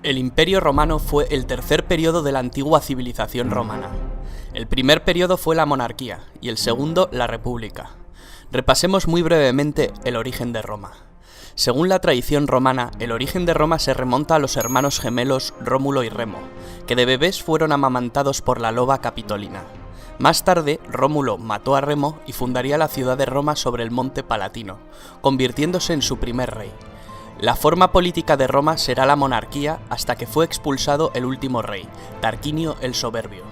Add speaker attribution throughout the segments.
Speaker 1: El Imperio Romano fue el tercer periodo de la antigua civilización romana. El primer periodo fue la monarquía y el segundo la república. Repasemos muy brevemente el origen de Roma. Según la tradición romana, el origen de Roma se remonta a los hermanos gemelos Rómulo y Remo, que de bebés fueron amamantados por la loba Capitolina. Más tarde, Rómulo mató a Remo y fundaría la ciudad de Roma sobre el monte Palatino, convirtiéndose en su primer rey. La forma política de Roma será la monarquía hasta que fue expulsado el último rey, Tarquinio el Soberbio.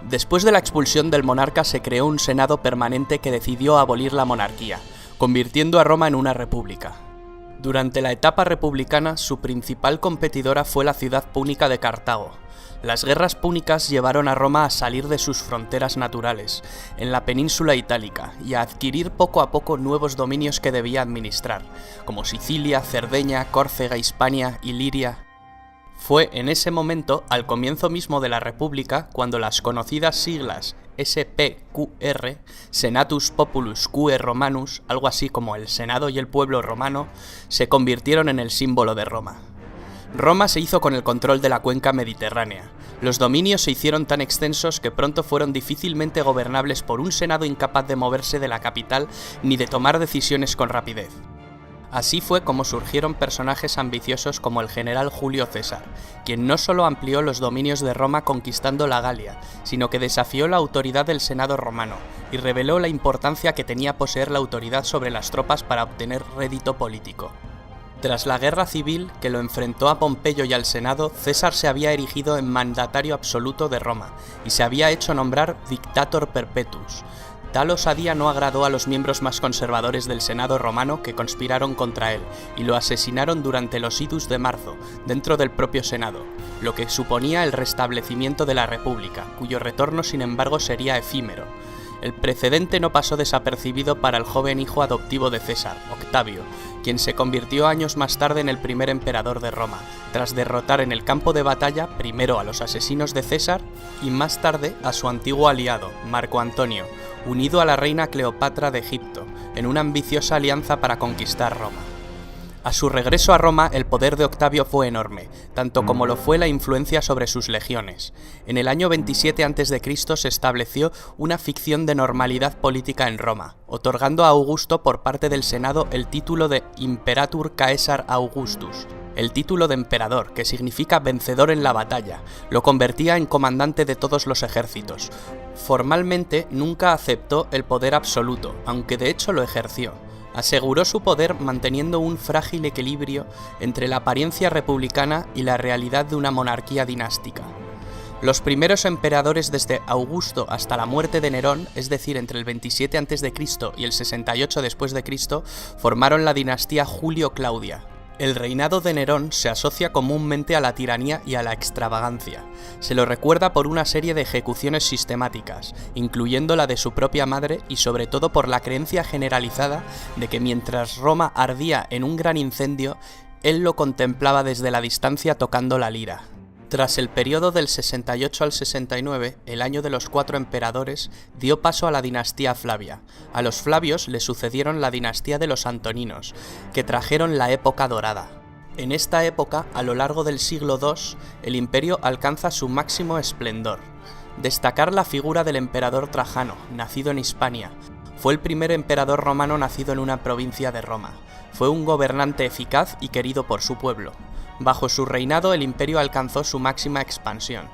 Speaker 1: Después de la expulsión del monarca se creó un senado permanente que decidió abolir la monarquía, convirtiendo a Roma en una república. Durante la etapa republicana, su principal competidora fue la ciudad púnica de Cartago. Las guerras púnicas llevaron a Roma a salir de sus fronteras naturales, en la península itálica, y a adquirir poco a poco nuevos dominios que debía administrar, como Sicilia, Cerdeña, Córcega, Hispania y Liria. Fue en ese momento, al comienzo mismo de la República, cuando las conocidas siglas SPQR, Senatus Populus Quae Romanus, algo así como el Senado y el pueblo romano, se convirtieron en el símbolo de Roma. Roma se hizo con el control de la cuenca mediterránea. Los dominios se hicieron tan extensos que pronto fueron difícilmente gobernables por un senado incapaz de moverse de la capital ni de tomar decisiones con rapidez. Así fue como surgieron personajes ambiciosos como el general Julio César, quien no solo amplió los dominios de Roma conquistando la Galia, sino que desafió la autoridad del Senado romano y reveló la importancia que tenía poseer la autoridad sobre las tropas para obtener rédito político. Tras la guerra civil que lo enfrentó a Pompeyo y al Senado, César se había erigido en mandatario absoluto de Roma y se había hecho nombrar Dictator Perpetuus. Tal osadía no agradó a los miembros más conservadores del Senado romano que conspiraron contra él y lo asesinaron durante los idus de marzo, dentro del propio Senado, lo que suponía el restablecimiento de la República, cuyo retorno sin embargo sería efímero. El precedente no pasó desapercibido para el joven hijo adoptivo de César, Octavio, quien se convirtió años más tarde en el primer emperador de Roma, tras derrotar en el campo de batalla primero a los asesinos de César y más tarde a su antiguo aliado, Marco Antonio, unido a la reina Cleopatra de Egipto, en una ambiciosa alianza para conquistar Roma. A su regreso a Roma, el poder de Octavio fue enorme, tanto como lo fue la influencia sobre sus legiones. En el año 27 a.C. se estableció una ficción de normalidad política en Roma, otorgando a Augusto por parte del Senado el título de Imperator Caesar Augustus. El título de emperador, que significa vencedor en la batalla, lo convertía en comandante de todos los ejércitos. Formalmente nunca aceptó el poder absoluto, aunque de hecho lo ejerció. Aseguró su poder manteniendo un frágil equilibrio entre la apariencia republicana y la realidad de una monarquía dinástica. Los primeros emperadores desde Augusto hasta la muerte de Nerón, es decir, entre el 27 a.C. y el 68 después de Cristo, formaron la dinastía Julio-Claudia. El reinado de Nerón se asocia comúnmente a la tiranía y a la extravagancia. Se lo recuerda por una serie de ejecuciones sistemáticas, incluyendo la de su propia madre y sobre todo por la creencia generalizada de que mientras Roma ardía en un gran incendio, él lo contemplaba desde la distancia tocando la lira. Tras el periodo del 68 al 69, el año de los 4 emperadores, dio paso a la dinastía Flavia. A los Flavios le sucedieron la dinastía de los Antoninos, que trajeron la época dorada. En esta época, a lo largo del siglo II, el imperio alcanza su máximo esplendor. Destacar la figura del emperador Trajano, nacido en Hispania. Fue el primer emperador romano nacido en una provincia de Roma. Fue un gobernante eficaz y querido por su pueblo. Bajo su reinado el imperio alcanzó su máxima expansión.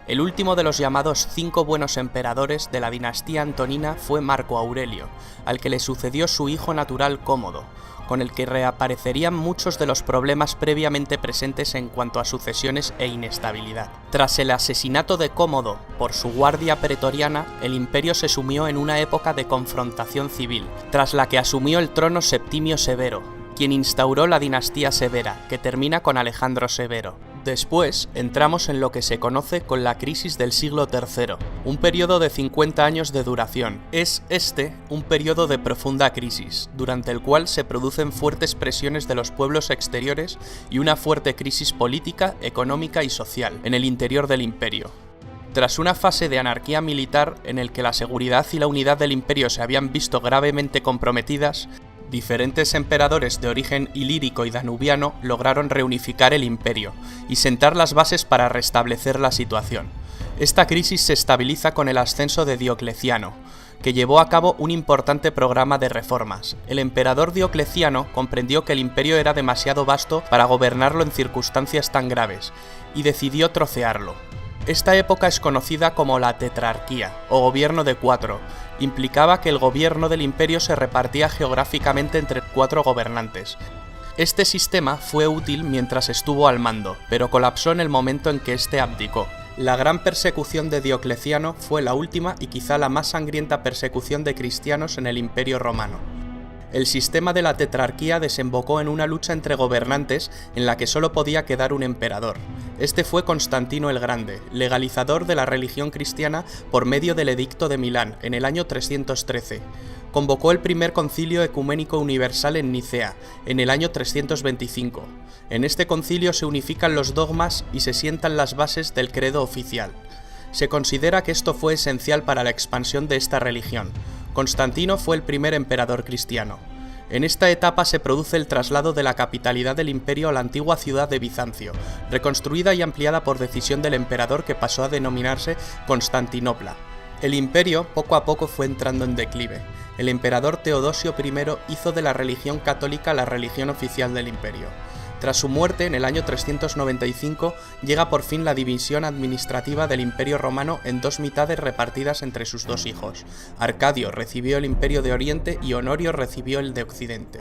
Speaker 1: El último de los llamados 5 buenos emperadores de la dinastía antonina fue Marco Aurelio, al que le sucedió su hijo natural Cómodo, con el que reaparecerían muchos de los problemas previamente presentes en cuanto a sucesiones e inestabilidad. Tras el asesinato de Cómodo por su guardia pretoriana, el imperio se sumió en una época de confrontación civil, tras la que asumió el trono Septimio Severo, quien instauró la dinastía Severa, que termina con Alejandro Severo. Después, entramos en lo que se conoce con la crisis del siglo III, un periodo de 50 años de duración. Es un periodo de profunda crisis, durante el cual se producen fuertes presiones de los pueblos exteriores y una fuerte crisis política, económica y social en el interior del imperio. Tras una fase de anarquía militar en el que la seguridad y la unidad del imperio se habían visto gravemente comprometidas, Diferentes emperadores de origen ilírico y danubiano lograron reunificar el imperio y sentar las bases para restablecer la situación. Esta crisis se estabiliza con el ascenso de Diocleciano, que llevó a cabo un importante programa de reformas. El emperador Diocleciano comprendió que el imperio era demasiado vasto para gobernarlo en circunstancias tan graves, y decidió trocearlo. Esta época es conocida como la tetrarquía, o gobierno de 4. Implicaba que el gobierno del imperio se repartía geográficamente entre 4 gobernantes. Este sistema fue útil mientras estuvo al mando, pero colapsó en el momento en que éste abdicó. La gran persecución de Diocleciano fue la última y quizá la más sangrienta persecución de cristianos en el Imperio Romano. El sistema de la tetrarquía desembocó en una lucha entre gobernantes en la que solo podía quedar un emperador. Este fue Constantino el Grande, legalizador de la religión cristiana por medio del Edicto de Milán en el año 313. Convocó el primer concilio ecuménico universal en Nicea, en el año 325. En este concilio se unifican los dogmas y se sientan las bases del credo oficial. Se considera que esto fue esencial para la expansión de esta religión. Constantino fue el primer emperador cristiano. En esta etapa se produce el traslado de la capitalidad del imperio a la antigua ciudad de Bizancio, reconstruida y ampliada por decisión del emperador que pasó a denominarse Constantinopla. El imperio poco a poco fue entrando en declive. El emperador Teodosio I hizo de la religión católica la religión oficial del imperio. Tras su muerte, en el año 395, llega por fin la división administrativa del Imperio Romano en 2 mitades repartidas entre sus 2 hijos. Arcadio recibió el Imperio de Oriente y Honorio recibió el de Occidente.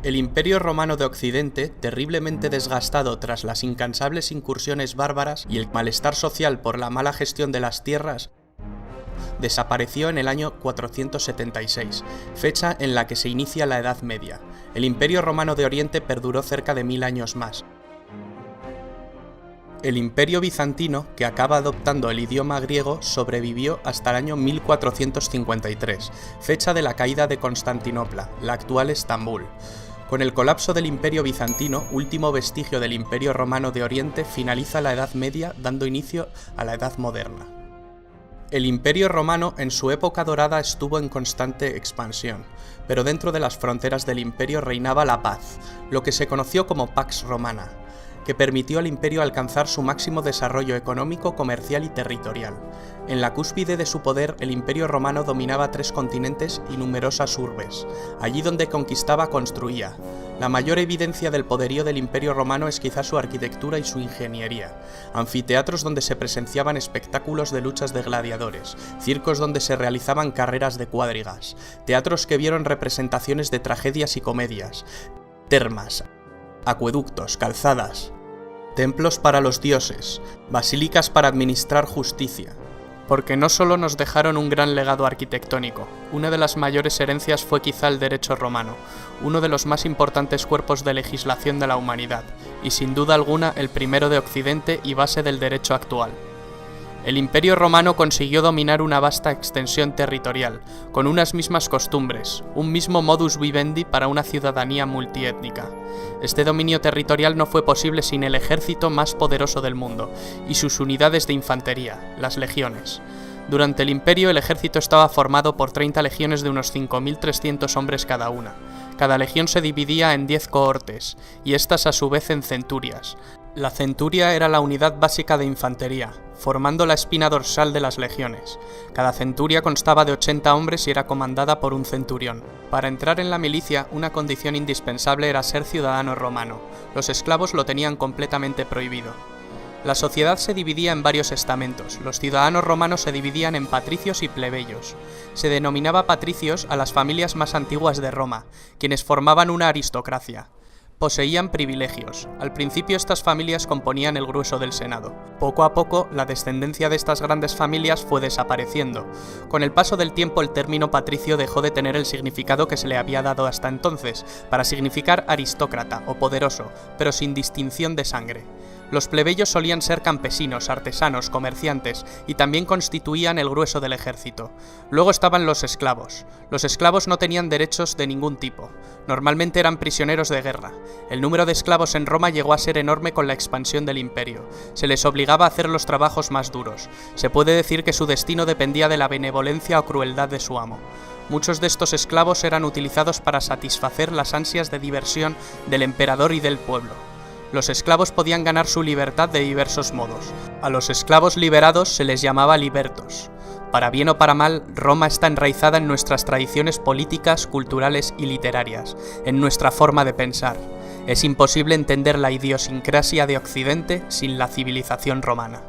Speaker 1: El Imperio Romano de Occidente, terriblemente desgastado tras las incansables incursiones bárbaras y el malestar social por la mala gestión de las tierras, desapareció en el año 476, fecha en la que se inicia la Edad Media. El Imperio Romano de Oriente perduró cerca de 1000 años más. El Imperio Bizantino, que acaba adoptando el idioma griego, sobrevivió hasta el año 1453, fecha de la caída de Constantinopla, la actual Estambul. Con el colapso del Imperio Bizantino, último vestigio del Imperio Romano de Oriente, finaliza la Edad Media, dando inicio a la Edad Moderna. El Imperio Romano en su época dorada estuvo en constante expansión, pero dentro de las fronteras del imperio reinaba la paz, lo que se conoció como Pax Romana, que permitió al imperio alcanzar su máximo desarrollo económico, comercial y territorial. En la cúspide de su poder, el Imperio Romano dominaba 3 continentes y numerosas urbes. Allí donde conquistaba, construía. La mayor evidencia del poderío del Imperio Romano es quizá su arquitectura y su ingeniería. Anfiteatros donde se presenciaban espectáculos de luchas de gladiadores, circos donde se realizaban carreras de cuadrigas, teatros que vieron representaciones de tragedias y comedias, termas, acueductos, calzadas, templos para los dioses, basílicas para administrar justicia. Porque no solo nos dejaron un gran legado arquitectónico, una de las mayores herencias fue quizá el derecho romano, uno de los más importantes cuerpos de legislación de la humanidad, y sin duda alguna el primero de Occidente y base del derecho actual. El Imperio Romano consiguió dominar una vasta extensión territorial, con unas mismas costumbres, un mismo modus vivendi para una ciudadanía multiétnica. Este dominio territorial no fue posible sin el ejército más poderoso del mundo, y sus unidades de infantería, las legiones. Durante el Imperio el ejército estaba formado por 30 legiones de unos 5.300 hombres cada una. Cada legión se dividía en 10 cohortes, y estas a su vez en centurias. La centuria era la unidad básica de infantería, formando la espina dorsal de las legiones. Cada centuria constaba de 80 hombres y era comandada por un centurión. Para entrar en la milicia, una condición indispensable era ser ciudadano romano. Los esclavos lo tenían completamente prohibido. La sociedad se dividía en varios estamentos. Los ciudadanos romanos se dividían en patricios y plebeyos. Se denominaba patricios a las familias más antiguas de Roma, quienes formaban una aristocracia. Poseían privilegios. Al principio estas familias componían el grueso del Senado. Poco a poco, la descendencia de estas grandes familias fue desapareciendo. Con el paso del tiempo, el término patricio dejó de tener el significado que se le había dado hasta entonces, para significar aristócrata o poderoso, pero sin distinción de sangre. Los plebeyos solían ser campesinos, artesanos, comerciantes y también constituían el grueso del ejército. Luego estaban los esclavos. Los esclavos no tenían derechos de ningún tipo. Normalmente eran prisioneros de guerra. El número de esclavos en Roma llegó a ser enorme con la expansión del imperio. Se les obligaba a hacer los trabajos más duros. Se puede decir que su destino dependía de la benevolencia o crueldad de su amo. Muchos de estos esclavos eran utilizados para satisfacer las ansias de diversión del emperador y del pueblo. Los esclavos podían ganar su libertad de diversos modos. A los esclavos liberados se les llamaba libertos. Para bien o para mal, Roma está enraizada en nuestras tradiciones políticas, culturales y literarias, en nuestra forma de pensar. Es imposible entender la idiosincrasia de Occidente sin la civilización romana.